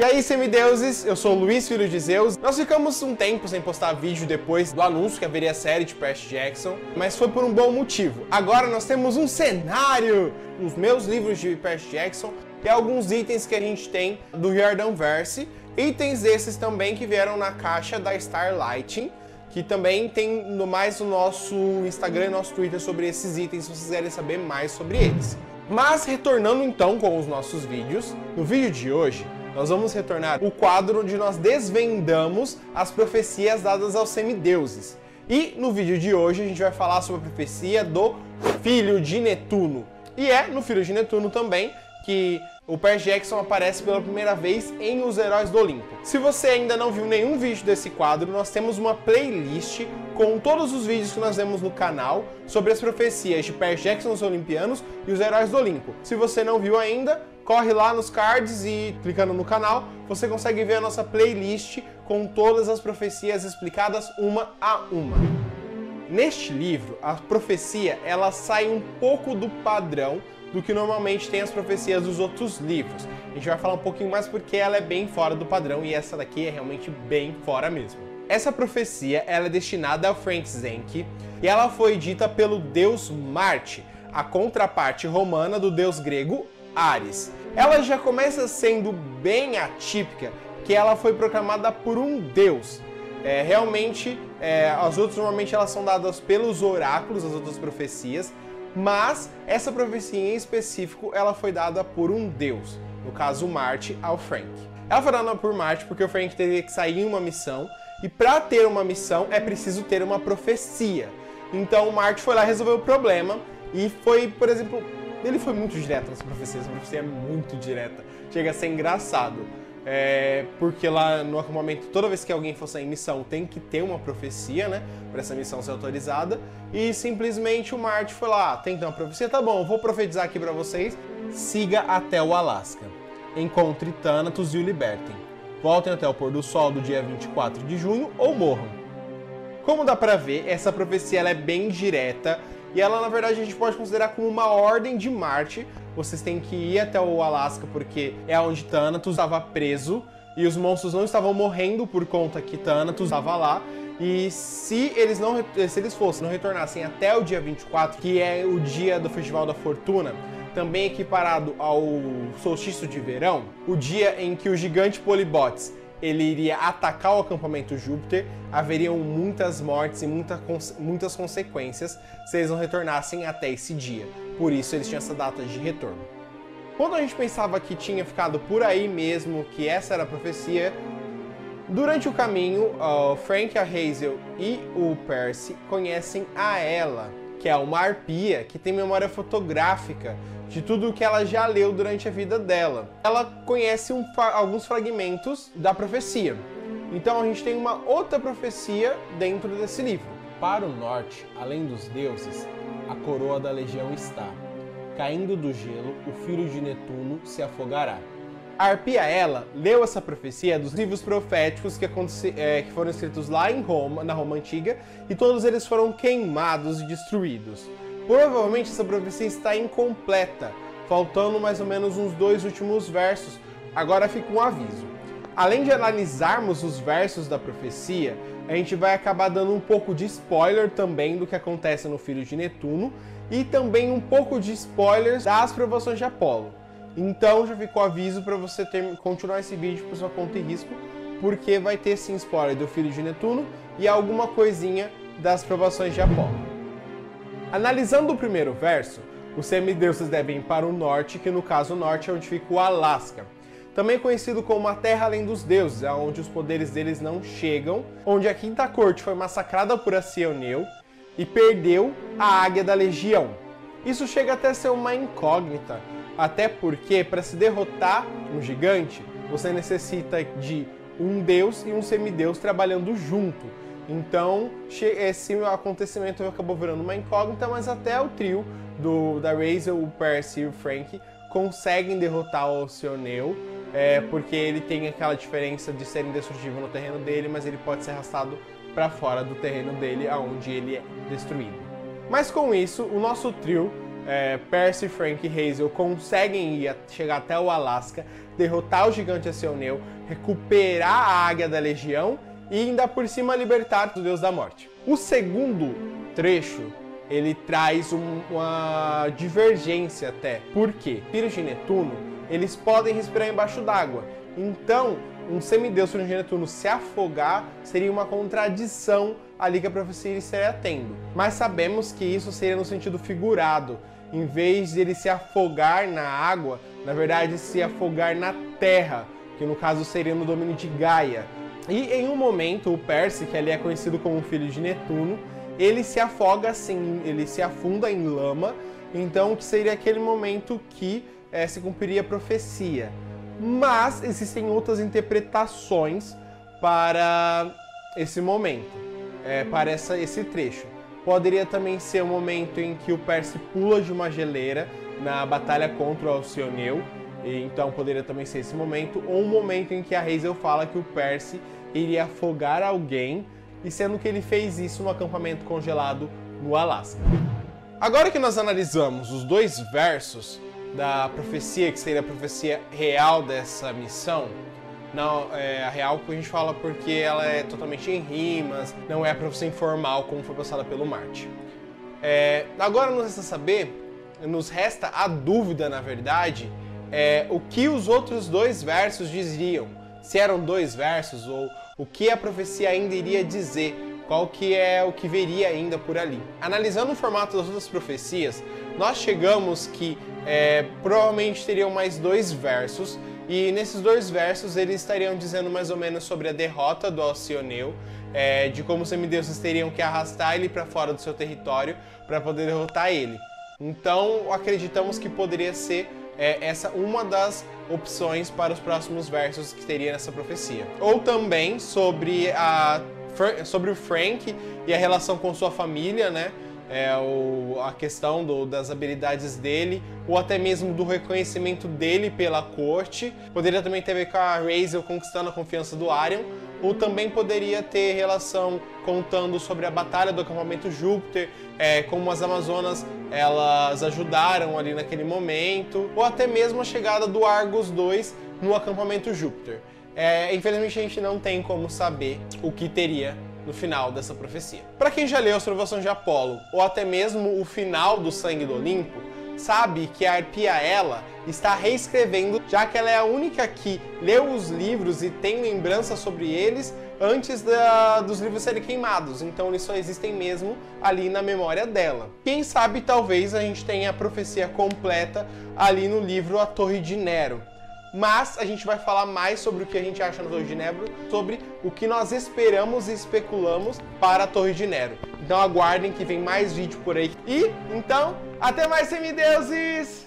aí, semideuses, eu sou o Luiz, filho de Zeus. Nós ficamos um tempo sem postar vídeo depois do anúncio que haveria série de Percy Jackson, mas foi por um bom motivo. Agora nós temos um cenário nos meus livros de Percy Jackson e alguns itens que a gente tem do Yardamverse, itens esses também que vieram na caixa da Starlighting, que também tem mais no nosso Instagram e nosso Twitter sobre esses itens, se vocês quiserem saber mais sobre eles. Mas retornando então com os nossos vídeos, no vídeo de hoje, nós vamos retornar o quadro onde nós desvendamos as profecias dadas aos semideuses. E no vídeo de hoje a gente vai falar sobre a profecia do Filho de Netuno. E é no Filho de Netuno também que o Percy Jackson aparece pela primeira vez em Os Heróis do Olimpo. Se você ainda não viu nenhum vídeo desse quadro, nós temos uma playlist com todos os vídeos que nós vemos no canal sobre as profecias de Percy Jackson, os Olimpianos e os Heróis do Olimpo. Se você não viu ainda, corre lá nos cards e clicando no canal, você consegue ver a nossa playlist com todas as profecias explicadas uma a uma. Neste livro, a profecia ela sai um pouco do padrão do que normalmente tem as profecias dos outros livros. A gente vai falar um pouquinho mais porque ela é bem fora do padrão e essa daqui é realmente bem fora mesmo. Essa profecia ela é destinada ao Frank Zenke e ela foi dita pelo deus Marte, a contraparte romana do deus grego Ares. Ela já começa sendo bem atípica, que ela foi proclamada por um deus. As outras normalmente elas são dadas pelos oráculos, as outras profecias, mas essa profecia em específico ela foi dada por um deus, no caso Marte ao Frank. Ela foi dada por Marte porque o Frank teve que sair em uma missão, e para ter uma missão é preciso ter uma profecia. Então Marte foi lá resolver o problema e foi, por exemplo, ele foi muito direto nessa profecia, essa profecia é muito direta, chega a ser engraçado. Porque lá no acampamento, toda vez que alguém for sair em missão, tem que ter uma profecia, né? Para essa missão ser autorizada. E simplesmente o Marte foi lá, tem que ter uma profecia, tá bom, eu vou profetizar aqui para vocês. Siga até o Alasca. Encontre Thanatos e o libertem. Voltem até o pôr do sol do dia 24 de junho ou morram. Como dá pra ver, essa profecia ela é bem direta. E ela, na verdade, a gente pode considerar como uma ordem de Marte. Vocês têm que ir até o Alasca porque é onde Thanatos estava preso e os monstros não estavam morrendo por conta que Thanatos estava lá. E se eles não retornassem até o dia 24, que é o dia do Festival da Fortuna, também equiparado ao solstício de verão, o dia em que o gigante Polibotes ele iria atacar o acampamento Júpiter, haveriam muitas mortes e muitas consequências se eles não retornassem até esse dia. Por isso eles tinham essa data de retorno. Quando a gente pensava que tinha ficado por aí mesmo, que essa era a profecia, durante o caminho, o Frank, a Hazel e o Percy conhecem a Ella, que é uma arpia que tem memória fotográfica de tudo o que ela já leu durante a vida dela. Ela conhece alguns fragmentos da profecia. Então a gente tem uma outra profecia dentro desse livro. Para o norte, além dos deuses, a coroa da legião está. Caindo do gelo, o filho de Netuno se afogará. A arpia ela leu essa profecia dos livros proféticos que foram escritos lá em Roma, na Roma Antiga, e todos eles foram queimados e destruídos. Provavelmente essa profecia está incompleta, faltando mais ou menos uns 2 últimos versos. Agora fica um aviso. Além de analisarmos os versos da profecia, a gente vai acabar dando um pouco de spoiler também do que acontece no Filho de Netuno e também um pouco de spoilers das provações de Apolo. Então já ficou aviso para você continuar esse vídeo por sua conta e risco, porque vai ter sim spoiler do Filho de Netuno e alguma coisinha das provações de Apolo. Analisando o primeiro verso, os semideuses devem ir para o norte, que no caso o norte é onde fica o Alasca. Também conhecido como a Terra Além dos Deuses, onde os poderes deles não chegam, onde a Quinta Corte foi massacrada por Acioneu e perdeu a Águia da Legião. Isso chega até a ser uma incógnita, até porque para se derrotar um gigante, você necessita de um deus e um semideus trabalhando junto. Então, esse acontecimento acabou virando uma incógnita, mas até o trio da Hazel, o Percy e o Frank conseguem derrotar o Acioneu, porque ele tem aquela diferença de ser indestrutível no terreno dele, mas ele pode ser arrastado para fora do terreno dele, aonde ele é destruído. Mas com isso, o nosso trio Percy, Frank e Hazel conseguem chegar até o Alasca, derrotar o gigante Acioneu, recuperar a Águia da Legião e ainda por cima libertar o Deus da Morte. O segundo trecho, ele traz uma divergência até. Por quê? Filhos de Netuno, eles podem respirar embaixo d'água. Então, um semideus filho de Netuno se afogar seria uma contradição ali que a profecia estaria tendo. Mas sabemos que isso seria no sentido figurado. Em vez de ele se afogar na água, na verdade se afogar na terra, que no caso seria no domínio de Gaia. E em um momento, o Percy, que ali é conhecido como filho de Netuno, ele se afoga assim, ele se afunda em lama, então que seria aquele momento que se cumpriria a profecia. Mas existem outras interpretações para esse momento, para esse trecho. Poderia também ser o momento em que o Percy pula de uma geleira na batalha contra o Alcioneu, então poderia também ser esse momento, ou um momento em que a Hazel fala que o Percy iria afogar alguém, e sendo que ele fez isso no acampamento congelado no Alasca. Agora que nós analisamos os dois versos da profecia, que seria a profecia real dessa missão, não, a real que a gente fala porque ela é totalmente em rimas, não é a profecia informal como foi passada pelo Marte. Agora nos resta saber, nos resta a dúvida, na verdade, o que os outros dois versos diziam. Se eram dois versos ou o que a profecia ainda iria dizer, qual que é o que veria ainda por ali. Analisando o formato das outras profecias, nós chegamos que provavelmente teriam mais dois versos, e nesses dois versos eles estariam dizendo mais ou menos sobre a derrota do Alcioneu, de como os semideuses teriam que arrastar ele para fora do seu território para poder derrotar ele. Então acreditamos que poderia ser essa uma das opções para os próximos versos que teria nessa profecia. Ou também sobre o Frank e a relação com sua família, né? A questão das habilidades dele, ou até mesmo do reconhecimento dele pela corte. Poderia também ter a ver com a Hazel conquistando a confiança do Arion, ou também poderia ter relação contando sobre a batalha do acampamento Júpiter, como as Amazonas elas ajudaram ali naquele momento, ou até mesmo a chegada do Argos II no acampamento Júpiter. Infelizmente a gente não tem como saber o que teria no final dessa profecia. Para quem já leu a Provação de Apolo, ou até mesmo o final do Sangue do Olimpo, sabe que a Arpia está reescrevendo, já que ela é a única que leu os livros e tem lembrança sobre eles antes dos livros serem queimados, então eles só existem mesmo ali na memória dela. Quem sabe talvez a gente tenha a profecia completa ali no livro A Torre de Nero. Mas a gente vai falar mais sobre o que a gente acha na Torre de Nero, sobre o que nós esperamos e especulamos para a Torre de Nero. Então aguardem que vem mais vídeo por aí. E, então, até mais, semideuses!